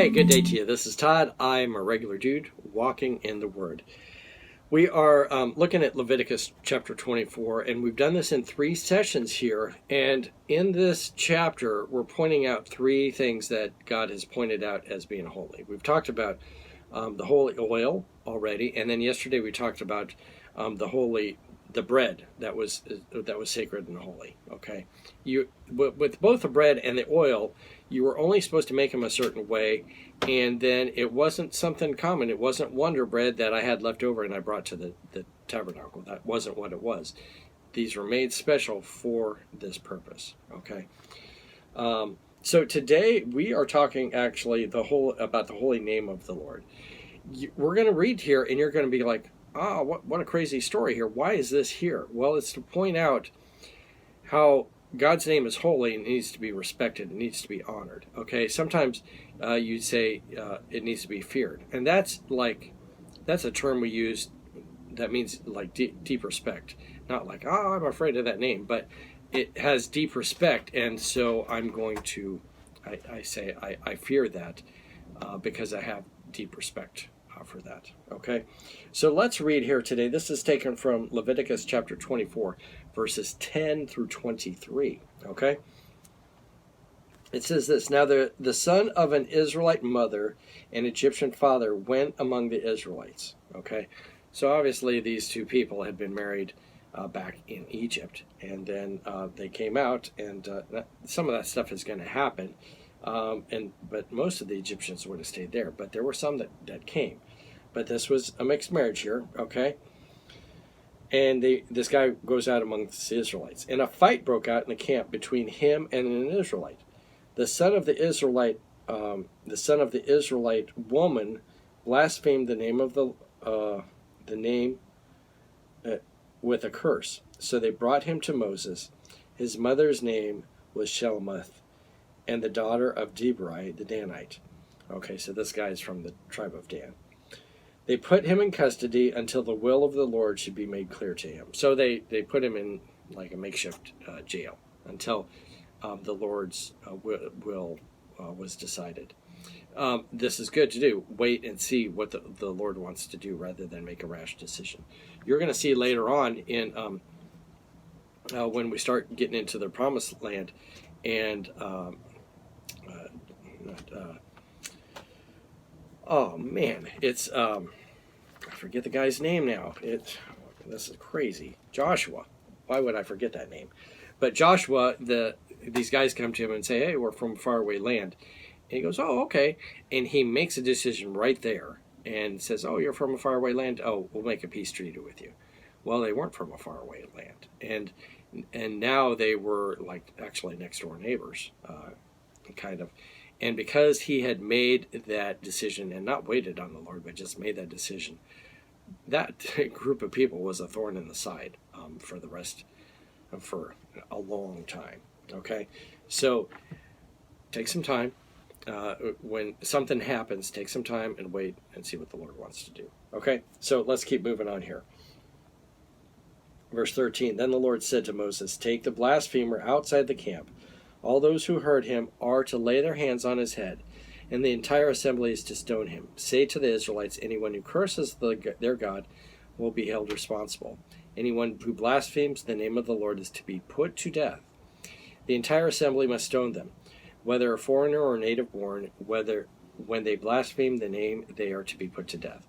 Hey, good day to you. This is Todd. I'm a regular dude walking in the Word. We are looking at Leviticus chapter 24, and we've done this in 3 sessions here. And in this chapter, we're pointing out 3 things that God has pointed out as being holy. We've talked about the holy oil already, and then yesterday we talked about the bread that was sacred and holy. Okay, with both the bread and the oil, you were only supposed to make them a certain way, and then it wasn't something common. It wasn't Wonder Bread that I had left over and I brought to the tabernacle. That wasn't what it was. These were made special for this purpose. Okay. So today we are talking actually about the holy name of the Lord. We're going to read here, and you're going to be like, what a crazy story here. Why is this here? Well, it's to point out how God's name is holy and it needs to be respected. It needs to be honored. Okay, sometimes you'd say it needs to be feared, and that's a term we use that means like deep respect, not like I'm afraid of that name, but it has deep respect, and so I'm going to I fear that because I have deep respect for that. Okay, so let's read here today. This is taken from Leviticus chapter 24, verses 10 through 23. Okay, it says this: Now the son of an Israelite mother and Egyptian father went among the Israelites. Okay, so obviously these 2 people had been married back in Egypt, and then they came out, and some of that stuff is going to happen. But most of the Egyptians would have stayed there, but there were some that came. But this was a mixed marriage here, okay? And this guy goes out amongst the Israelites, and a fight broke out in the camp between him and an Israelite. The son of the Israelite woman blasphemed the name of with a curse. So they brought him to Moses. His mother's name was Shelomoth, and the daughter of Debri the Danite. Okay, so this guy is from the tribe of Dan. They put him in custody until the will of the Lord should be made clear to him. So they put him in like a makeshift jail until the Lord's will was decided. This is good to do. Wait and see what the Lord wants to do rather than make a rash decision. You're going to see later on in when we start getting into the promised land, and it's I forget the guy's name now. This is crazy. Joshua. Why would I forget that name? But Joshua, these guys come to him and say, "Hey, we're from faraway land." And he goes, "Oh, okay." And he makes a decision right there and says, "Oh, you're from a faraway land? Oh, we'll make a peace treaty with you." Well, they weren't from a faraway land, and now they were like actually next door neighbors, kind of. And because he had made that decision and not waited on the Lord, but just made that decision, that group of people was a thorn in the side for a long time. Okay, so take some time. When something happens, take some time and wait and see what the Lord wants to do. Okay, so let's keep moving on here. Verse 13, Then the Lord said to Moses, Take the blasphemer outside the camp. All those who heard him are to lay their hands on his head, and the entire assembly is to stone him. Say to the Israelites, anyone who curses their God will be held responsible. Anyone who blasphemes the name of the Lord is to be put to death. The entire assembly must stone them, whether a foreigner or native born, when they blaspheme the name, they are to be put to death.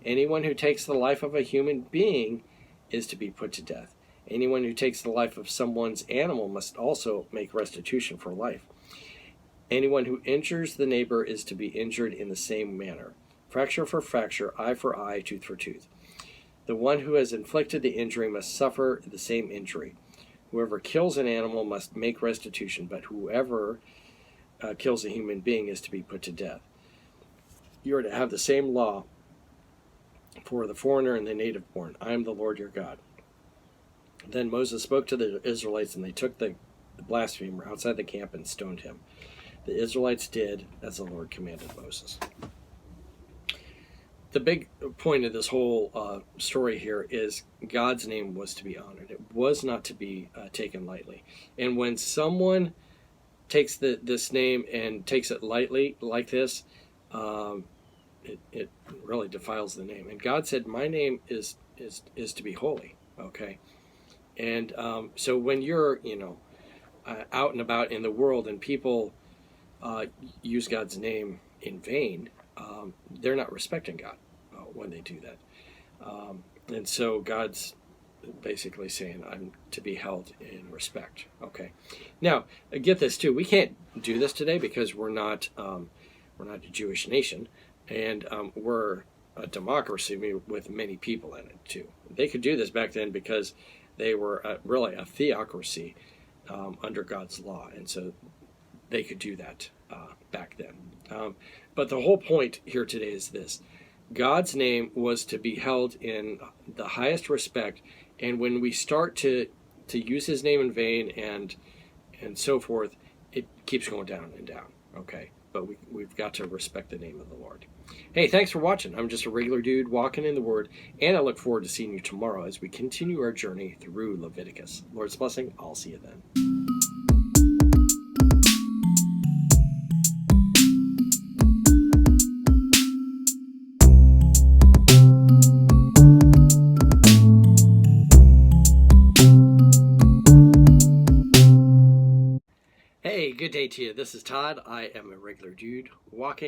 Anyone who takes the life of a human being is to be put to death. Anyone who takes the life of someone's animal must also make restitution for life. Anyone who injures the neighbor is to be injured in the same manner. Fracture for fracture, eye for eye, tooth for tooth. The one who has inflicted the injury must suffer the same injury. Whoever kills an animal must make restitution, but whoever kills a human being is to be put to death. You are to have the same law for the foreigner and the native born. I am the Lord your God. Then Moses spoke to the Israelites, and they took the blasphemer outside the camp and stoned him. The Israelites did as the Lord commanded Moses. The big point of this whole story here is God's name was to be honored. It was not to be taken lightly. And when someone takes this name and takes it lightly like this, it really defiles the name. And God said, my name is to be holy. Okay. And so when you're, out and about in the world and people use God's name in vain, they're not respecting God when they do that. And so God's basically saying, I'm to be held in respect. Okay. Now, get this too. We can't do this today because we're not a Jewish nation, and we're a democracy with many people in it too. They could do this back then because they were really a theocracy under God's law, and so they could do that back then. But the whole point here today is this: God's name was to be held in the highest respect, and when we start to use His name in vain and so forth, it keeps going down and down. Okay, but we've got to respect the name of the Lord. Hey, thanks for watching. I'm just a regular dude walking in the Word, and I look forward to seeing you tomorrow as we continue our journey through Leviticus. Lord's blessing. I'll see you then. Hey, good day to you. This is Todd. I am a regular dude walking